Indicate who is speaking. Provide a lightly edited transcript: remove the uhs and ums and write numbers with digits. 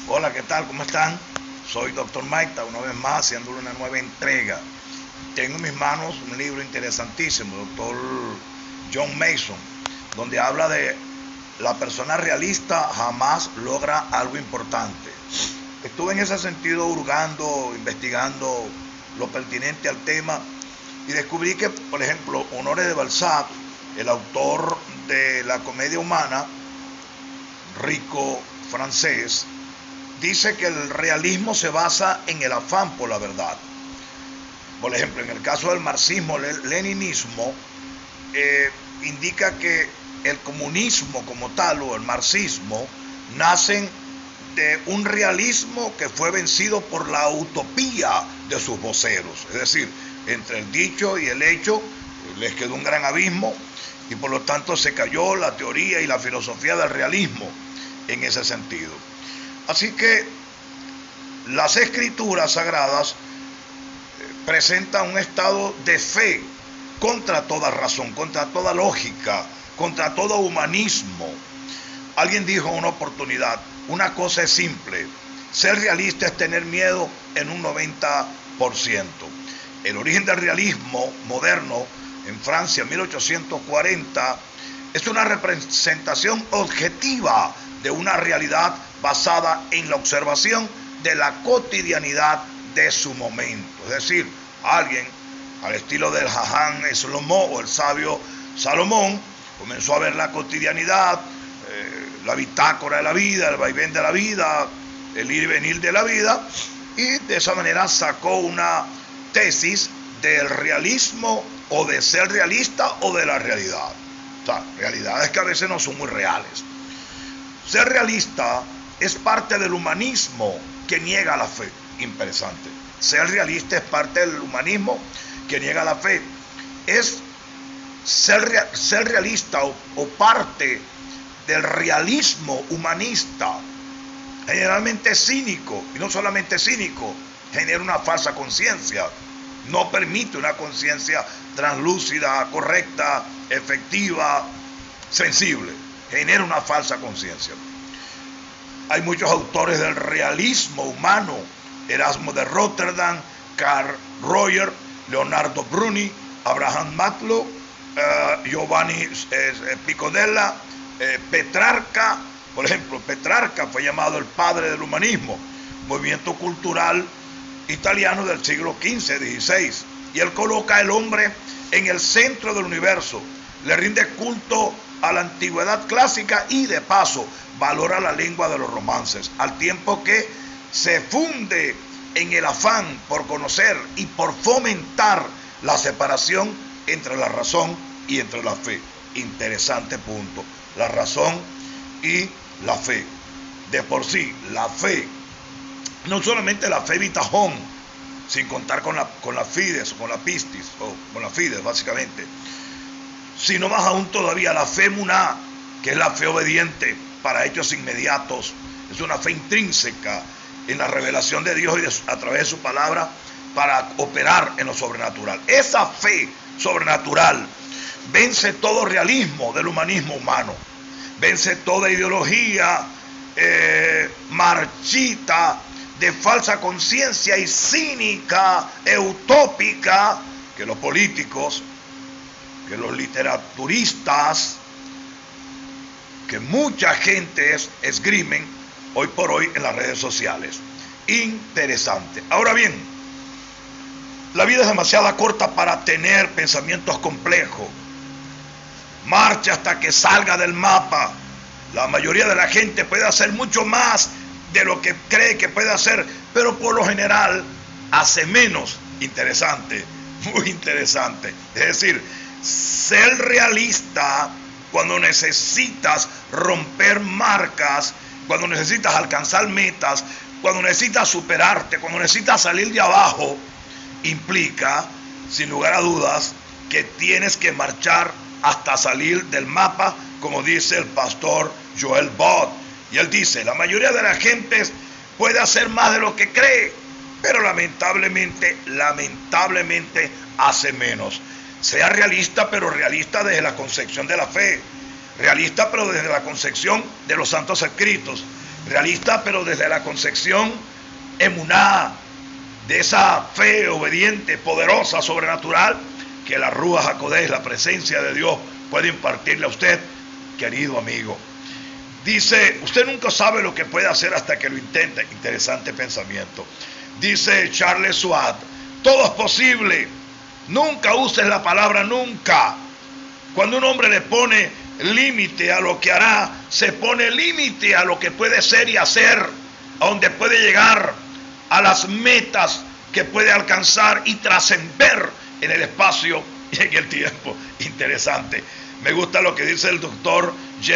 Speaker 1: Hola, ¿qué tal? ¿Cómo están? Soy Dr. Maita, una vez más, haciéndole una nueva entrega. Tengo en mis manos un libro interesantísimo, Dr. John Mason, donde habla de la persona realista jamás logra algo importante. Estuve en ese sentido hurgando, investigando lo pertinente al tema y descubrí que, por ejemplo, Honoré de Balzac, el autor de la comedia humana, rico francés, dice que el realismo se basa en el afán por la verdad. Por ejemplo, en el caso del marxismo, leninismo, indica que el comunismo como tal o el marxismo nacen de un realismo que fue vencido por la utopía de sus voceros. Es decir, entre el dicho y el hecho les quedó un gran abismo y por lo tanto se cayó la teoría y la filosofía del realismo en ese sentido. Así que las escrituras sagradas presentan un estado de fe contra toda razón, contra toda lógica, contra todo humanismo. Alguien dijo en una oportunidad, una cosa es simple, ser realista es tener miedo en un 90%. El origen del realismo moderno en Francia, 1840, es una representación objetiva de una realidad basada en la observación de la cotidianidad de su momento. Es decir, alguien al estilo del Jajam Shlomo o el sabio Salomón comenzó a ver la cotidianidad, la bitácora de la vida, el vaivén de la vida, el ir y venir de la vida, y de esa manera sacó una tesis del realismo o de ser realista o de la realidad. O sea, realidades que a veces no son muy reales. Ser realista es parte del humanismo que niega la fe. Interesante. Ser realista es parte del humanismo que niega la fe. Es ser realista o parte del realismo humanista. Generalmente cínico, y no solamente cínico, genera una falsa conciencia. No permite una conciencia translúcida, correcta, efectiva, sensible. Genera una falsa conciencia. Hay muchos autores del realismo humano: Erasmo de Rotterdam, Carl Roger, Leonardo Bruni, Abraham Maslow, Giovanni Piccodella, Petrarca. Por ejemplo, Petrarca fue llamado el padre del humanismo, movimiento cultural italiano del siglo XV, XVI, y él coloca al hombre en el centro del universo, le rinde culto a la antigüedad clásica y de paso valora la lengua de los romances, al tiempo que se funde en el afán por conocer y por fomentar la separación entre la razón y entre la fe. Interesante punto. La razón y la fe. De por sí, la fe, no solamente la fe vitajón, sin contar con la fides, con la pistis, o con la fides básicamente, sino más aún todavía la fe muná, que es la fe obediente para hechos inmediatos. Es una fe intrínseca en la revelación de Dios y a través de su palabra para operar en lo sobrenatural. Esa fe sobrenatural vence todo realismo del humanismo humano, vence toda ideología marchita, de falsa conciencia y cínica, utópica, que los políticos, que los literaturistas, que mucha gente esgrimen hoy por hoy en las redes sociales. Interesante. Ahora bien, la vida es demasiado corta para tener pensamientos complejos. Marche hasta que salga del mapa. La mayoría de la gente puede hacer mucho más de lo que cree que puede hacer, pero por lo general hace menos. Interesante, muy interesante. Es decir, ser realista cuando necesitas romper marcas, cuando necesitas alcanzar metas, cuando necesitas superarte, cuando necesitas salir de abajo, implica, sin lugar a dudas, que tienes que marchar hasta salir del mapa, como dice el pastor Joel Bott. Y él dice, la mayoría de la gente puede hacer más de lo que cree, pero lamentablemente hace menos. Sea realista, pero realista desde la concepción de la fe. Realista, pero desde la concepción de los santos escritos. realista, pero desde la concepción emuná, de esa fe obediente, poderosa, sobrenatural, que la Ruach HaKodesh, la presencia de Dios, puede impartirle a usted, querido amigo. Dice, usted nunca sabe lo que puede hacer hasta que lo intenta. Interesante pensamiento. Dice Charles Schwab, todo es posible. Nunca uses la palabra nunca. Cuando un hombre le pone límite a lo que hará, se pone límite a lo que puede ser y hacer, a donde puede llegar, a las metas que puede alcanzar y trascender en el espacio y en el tiempo. Interesante. Me gusta lo que dice el doctor J.